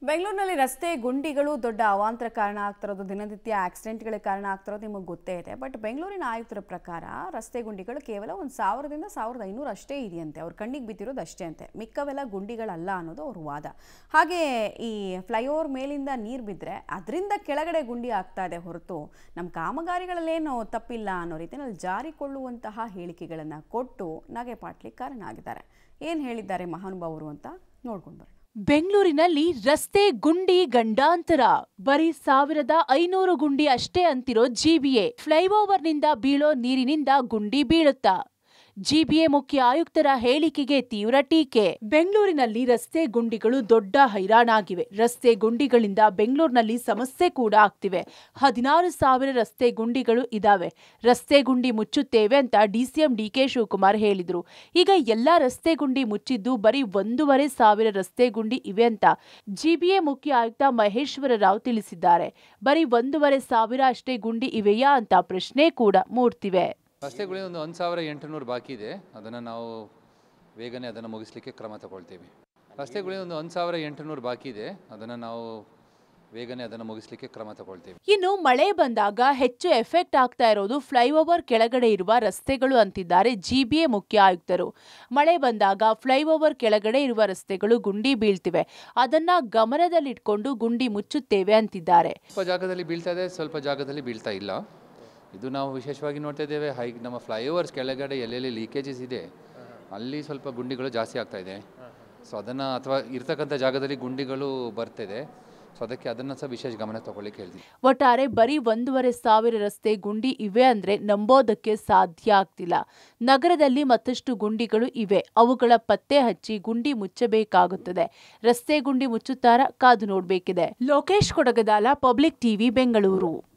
ಬೆಂಗಳೂರಿನಲ್ಲಿ ರಸ್ತೆ ಗುಂಡಿಗಳು ದೊಡ್ಡ ಅವಾಂತರ ಕಾರಣ ಆಗ್ತಿರೋದು, ದಿನನಿತ್ಯ ಆಕ್ಸಿಡೆಂಟ್ಗಳಿಗೆ ಕಾರಣ ಆಗ್ತಿರೋದು ನಿಮಗೆ ಗೊತ್ತೇ ಇದೆ. ಬಟ್ ಬೆಂಗಳೂರಿನ ಆಯುಕ್ತರ ಪ್ರಕಾರ ರಸ್ತೆ ಗುಂಡಿಗಳು ಕೇವಲ 1000ದಿಂದ 1500 ಅಷ್ಟೇ ಇದೆಯಂತೆ. ಅವ್ರ ಕಣ್ಣಿಗೆ ಬಿದ್ದಿರೋದು ಅಷ್ಟೇ ಅಂತೆ, ಮಿಕ್ಕವೆಲ್ಲ ಗುಂಡಿಗಳಲ್ಲ ಅನ್ನೋದು ಅವ್ರ ವಾದ. ಹಾಗೆ ಈ ಫ್ಲೈಓವರ್ ಮೇಲಿಂದ ನೀರು ಬಿದ್ದರೆ ಅದರಿಂದ ಕೆಳಗಡೆ ಗುಂಡಿ ಆಗ್ತಾ ಇದೆ ಹೊರತು ನಮ್ಮ ಕಾಮಗಾರಿಗಳಲ್ಲೇನೋ ತಪ್ಪಿಲ್ಲ ಅನ್ನೋ ರೀತಿಯಲ್ಲಿ ಜಾರಿಕೊಳ್ಳುವಂತಹ ಹೇಳಿಕೆಗಳನ್ನು ಕೊಟ್ಟು ನಗೆ ಪಾಟ್ಲಿಕ್ಕೆ ಕಾರಣ ಆಗಿದ್ದಾರೆ. ಏನು ಹೇಳಿದ್ದಾರೆ ಮಹಾನುಭಾವರು ಅಂತ ನೋಡ್ಕೊಂಡು ಬರೋಣ. ಬೆಂಗಳೂರಿನಲ್ಲಿ ರಸ್ತೆ ಗುಂಡಿ ಗಂಡಾಂತರ. ಬರೀ 1500 ಗುಂಡಿ ಅಷ್ಟೇ ಅಂತಿರೋ ಜಿಬಿಎ. ಫ್ಲೈಓವರ್ನಿಂದ ಬೀಳೋ ನೀರಿನಿಂದ ಗುಂಡಿ ಬೀಳುತ್ತಾ? ಜಿಬಿಎ ಮುಖ್ಯ ಆಯುಕ್ತರ ಹೇಳಿಕೆಗೆ ತೀವ್ರ ಟೀಕೆ. ಬೆಂಗಳೂರಿನಲ್ಲಿ ರಸ್ತೆ ಗುಂಡಿಗಳು ದೊಡ್ಡ ಹೈರಾಣಾಗಿವೆ. ರಸ್ತೆ ಗುಂಡಿಗಳಿಂದ ಬೆಂಗಳೂರಿನಲ್ಲಿ ಸಮಸ್ಯೆ ಕೂಡ ಆಗ್ತಿವೆ. 16,000 ರಸ್ತೆ ಗುಂಡಿಗಳು ಇದಾವೆ. ರಸ್ತೆ ಗುಂಡಿ ಮುಚ್ಚುತ್ತೇವೆ ಅಂತ ಡಿಸಿಎಂ ಡಿಕೆ ಶಿವಕುಮಾರ್ ಹೇಳಿದ್ರು. ಈಗ ಎಲ್ಲಾ ರಸ್ತೆ ಗುಂಡಿ ಮುಚ್ಚಿದ್ದು ಬರೀ 1,500 ರಸ್ತೆ ಗುಂಡಿ ಇವೆ ಅಂತ ಜಿಬಿಎ ಮುಖ್ಯ ಆಯುಕ್ತ ಮಹೇಶ್ವರ ರಾವ್ ತಿಳಿಸಿದ್ದಾರೆ. ಬರೀ 1,500 ಅಷ್ಟೇ ಗುಂಡಿ ಇವೆಯಾ ಅಂತ ಪ್ರಶ್ನೆ ಕೂಡ ಮೂಡ್ತಿವೆ. ರಸ್ತೆಗಳಿಗೆ ಒಂದು 1,800 ಬಾಕಿ ಇದೆ. ಅದನ್ನು ನಾವು ಬೇಗನೆ ಅದನ್ನು ಮುಗಿಸ್ಲಿಕ್ಕೆ ಕ್ರಮ ತಗೊಳ್ತೀವಿ. ರಸ್ತೆಗಳಿಗೆ ಒಂದು 1,800 ಬಾಕಿ ಇದೆ. ಅದನ್ನು ನಾವು ಬೇಗನೆ ಅದನ್ನು ಮುಗಿಸ್ಲಿಕ್ಕೆ ಕ್ರಮ ತಗೊಳ್ತೀವಿ. ಇನ್ನು ಮಳೆ ಬಂದಾಗ ಹೆಚ್ಚು ಎಫೆಕ್ಟ್ ಆಗ್ತಾ ಇರೋದು ಫ್ಲೈಓವರ್ ಕೆಳಗಡೆ ಇರುವ ರಸ್ತೆಗಳು ಅಂತಿದ್ದಾರೆ ಜಿಬಿಎ ಮುಖ್ಯ ಆಯುಕ್ತರು. ಮಳೆ ಬಂದಾಗ ಫ್ಲೈಓವರ್ ಕೆಳಗಡೆ ಇರುವ ರಸ್ತೆಗಳು ಗುಂಡಿ ಬೀಳ್ತಿವೆ. ಅದನ್ನ ಗಮನದಲ್ಲಿಟ್ಕೊಂಡು ಗುಂಡಿ ಮುಚ್ಚುತ್ತೇವೆ ಅಂತಿದ್ದಾರೆ. ಸ್ವಲ್ಪ ಜಾಗದಲ್ಲಿ ಬೀಳ್ತಾ ಇದೆ, ಸ್ವಲ್ಪ ಜಾಗದಲ್ಲಿ ಬೀಳ್ತಾ ಇಲ್ಲ. ಇದು ನಾವು ವಿಶೇಷವಾಗಿ ನೋಡ್ತಾ ಇದ್ದೇವೆ. ನಮ್ಮ ಫ್ಲೈಓವರ್ಸ್ ಕೆಳಗಡೆ ಎಲ್ಲೆಲ್ಲಿ ಲೀಕೇಜಸ್ ಇದೆ ಅಲ್ಲಿ ಸ್ವಲ್ಪ ಗುಂಡಿಗಳು ಜಾಸ್ತಿ ಆಗ್ತಾ ಇದೆ. ಸೊ ಅದನ್ನು ಅಥವಾ ಇರ್ತಕ್ಕಂಥ ಜಾಗದಲ್ಲಿ ಗುಂಡಿಗಳು ಬರ್ತಿದೆ. ಸೊ ಅದಕ್ಕೆ ಅದನ್ನು ಸಹ ವಿಶೇಷ ಗಮನ ತಗೊಳ್ಳಿಕ್ಕೆ ಹೇಳ್ತೀವಿ. ಒಟ್ಟಾರೆ ಬರೀ 1,500 ರಸ್ತೆ ಗುಂಡಿ ಇವೆ ಅಂದ್ರೆ ನಂಬೋದಕ್ಕೆ ಸಾಧ್ಯ ಆಗ್ತಿಲ್ಲ. ನಗರದಲ್ಲಿ ಮತ್ತಷ್ಟು ಗುಂಡಿಗಳು ಇವೆ. ಅವುಗಳ ಪತ್ತೆ ಹಚ್ಚಿ ಗುಂಡಿ ಮುಚ್ಚಬೇಕಾಗುತ್ತದೆ. ರಸ್ತೆ ಗುಂಡಿ ಮುಚ್ಚುತ್ತಾರಾ? ಕಾದು ನೋಡಬೇಕಿದೆ. Lokesh Kodagadala, public TV, Bengaluru.